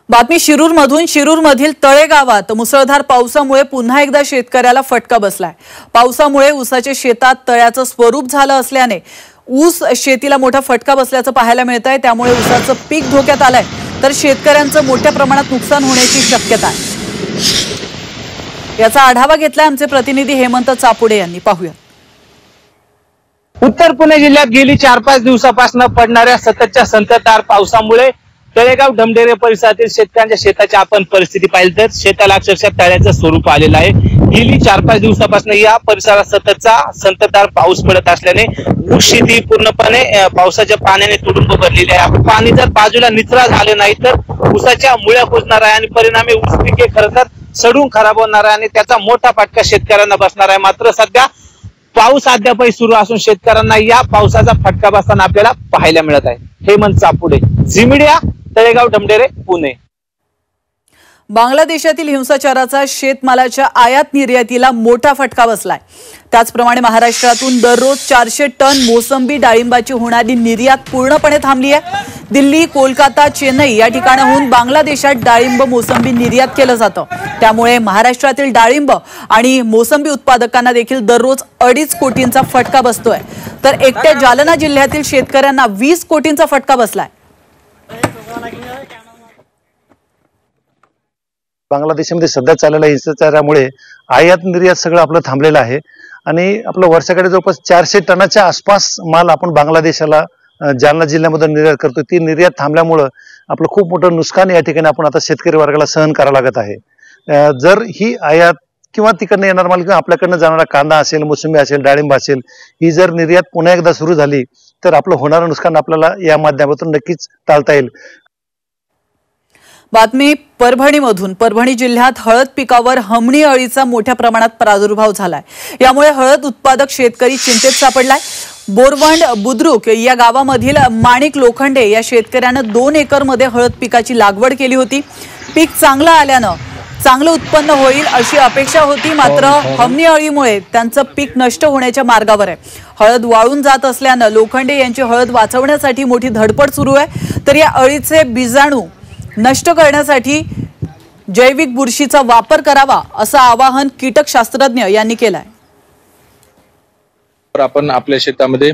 बातमी शिरूरमधून। शिरूरमधील तळे गावात मुसळधार पावसामुळे पुन्हा एकदा शेतकऱ्याला फटका बसलाय। पावसामुळे ऊसाच्या शेतात तळ्याचं स्वरूप झालं असल्याने ऊस शेतीला मोठा फटका बसल्याचं पाहायला मिळतंय। त्यामुळे ऊसाचं पीक धोक्यात आलंय, तर शेतकऱ्यांचं मोठ्या प्रमाणात नुकसान होण्याची शक्यता आहे। याचा आढावा घेतलाय आमचे प्रतिनिधी हेमंत चापुडे यांनी। पाहूया। उत्तर पुणे जिल्ह्यात गेली 4-5 दिवसापासून पडणाऱ्या सततच्या संततधार पावसामुळे तळेगाव ढमढेरे परिसरातील शेतकऱ्यांच्या शेताची आपण परिस्थिती पाहिली तर शेताला अक्षरशः तळ्याचं स्वरूप आलेलं आहे। गेली 4-5 दिवसापासून या परिसरात सततचा संततधार पाऊस पडत असल्याने ऊस शेती पूर्णपणे पावसाच्या पाण्याने तुडुंब भरलेली आहे। पाणी जर बाजूला निचरा झाले नाही तर ऊसाच्या मुळ्या कुजणार आहे आणि परिणामी ऊस पिके खरं तर सडून खराब होणार आहे आणि त्याचा मोठा फटका शेतकऱ्यांना बसणार आहे। मात्र सध्या पाऊस अद्यापही सुरू असून शेतकऱ्यांना या पावसाचा फटका बसताना आपल्याला पाहायला मिळत आहे। Hemant Chapude, Zee media, Talegaon Dhamdhere, Pune. बांगलादेशातील हिंसाचाराचा शेतमालाच्या आयात निर्यातीला मोठा फटका बसलाय। त्याचप्रमाणे महाराष्ट्रातून दररोज 400 टन मोसंबी डाळिंबाची होणारी निर्यात पूर्णपणे थांबली आहे। दिल्ली, कोलकाता, चेन्नई या ठिकाणाहून बांगलादेशात डाळिंब मोसंबी निर्यात केलं जातं। त्यामुळे महाराष्ट्रातील डाळिंब आणि मोसंबी उत्पादकांना देखील दररोज 2.5 कोटींचा फटका बसतोय, तर एकट्या जालना जिल्ह्यातील शेतकऱ्यांना 20 कोटींचा फटका बसलाय। बांगलादेशामध्ये सध्या चाललेल्या हिंसाचारामुळे आयात निर्यात सगळं आपलं थांबलेलं आहे आणि आपलं वर्षाकडे जवळपास 400 टनाच्या आसपास माल आपण बांगलादेशाला जालना जिल्ह्यामध्ये निर्यात करतो। ती निर्यात थांबल्यामुळं आपलं खूप मोठं नुकसान या ठिकाणी आपण आता शेतकरी वर्गाला सहन करावं लागत आहे। जर ही आयात किंवा तिकडनं येणार माल किंवा आपल्याकडनं जाणारा कांदा असेल, मोसंबी असेल, डाळिंब असेल, ही जर निर्यात पुन्हा एकदा सुरू झाली तर आपलं होणारं नुकसान आपल्याला या माध्यमातून नक्कीच टाळता येईल। बातमी परभणीमधून। परभणी जिल्ह्यात हळद पिकावर हमणी अळीचा मोठ्या प्रमाणात प्रादुर्भाव झालाय। यामुळे हळद उत्पादक शेतकरी चिंतेत सापडलाय। बोरवंड बुद्रुक या गावामधील माणिक लोखंडे या शेतकऱ्यानं 2 एकरमध्ये हळद पिकाची लागवड केली होती। पीक चांगलं आल्यानं चांगलं उत्पन्न होईल अशी अपेक्षा होती, मात्र हमणी अळीमुळे त्यांचं पीक नष्ट होण्याच्या मार्गावर आहे। हळद वाळून जात असल्यानं लोखंडे यांची हळद वाचवण्यासाठी मोठी धडपड सुरू आहे। तर या अळीचे बीजाणू नष्ट करण्यासाठी जैविक बुरशीचा वापर करावा असं आवाहन कीटकशास्त्रज्ञ यांनी केलंय। आपण आपल्या शेतामध्ये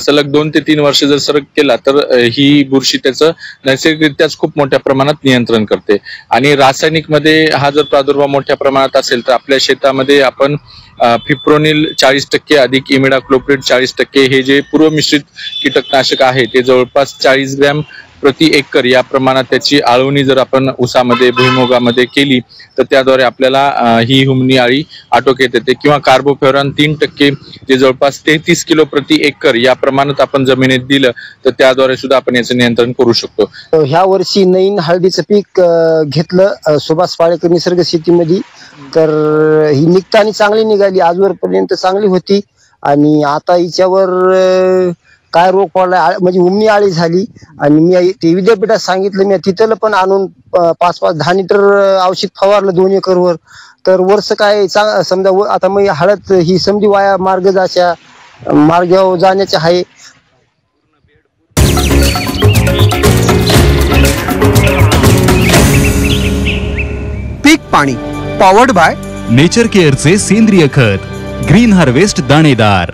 सलग 2 ते 3 वर्ष जर सरक केला तर ही बुरशी त्याचं नैसर्गिकरित्याच खूप मोठ्या प्रमाणात नियंत्रण करते आणि रासायनिक मध्ये हा जर प्रादुर्भाव मोठ्या प्रमाणात असेल तर आपल्या शेतामध्ये आपण फिप्रोनिल 40% अधिक इमिडाक्लोप्रिड 40% हे जे पूर्व मिश्रित कीटकनाशक आहे ते जवळपास 40 ग्रॅम प्रति एकर या प्रमाणात त्याची आळवणी जर आपण ऊसामध्ये भुईमुगामध्ये केली तर त्याद्वारे आपल्याला ही हुमणी अळी आटोक्यात येते। किंवा कार्बोफ्युरॉन 3% जे जवळपास 33 किलो प्रति एकर या प्रमाणात आपण जमिनीत दिलं तर त्याद्वारे सुद्धा आपण याचं नियंत्रण करू शकतो। ह्या वर्षी नवीन हळदीचं पीक घेतलं सुभाष पाळेकर निसर्ग शेतीमध्ये, तर ही निघतानी चांगली निघाली, आजवरपर्यंत चांगली होती आणि आता हिच्यावर काय रोग पडलाय म्हणजे हुमणी आळी झाली आणि मी ते विद्यापीठात सांगितलं, मी तिथलं पण आणून 5-10 लिटर औषध फवारलं 2 एकरवर, तर वर्ष काय समजा आता मग हळद ही समजी वाया मार्गावर जाण्याचे आहे। पीक पाणी पॉवर्ड बाय नेचर केअरचे सेंद्रिय खत ग्रीन हार्वेस्ट दाणेदार।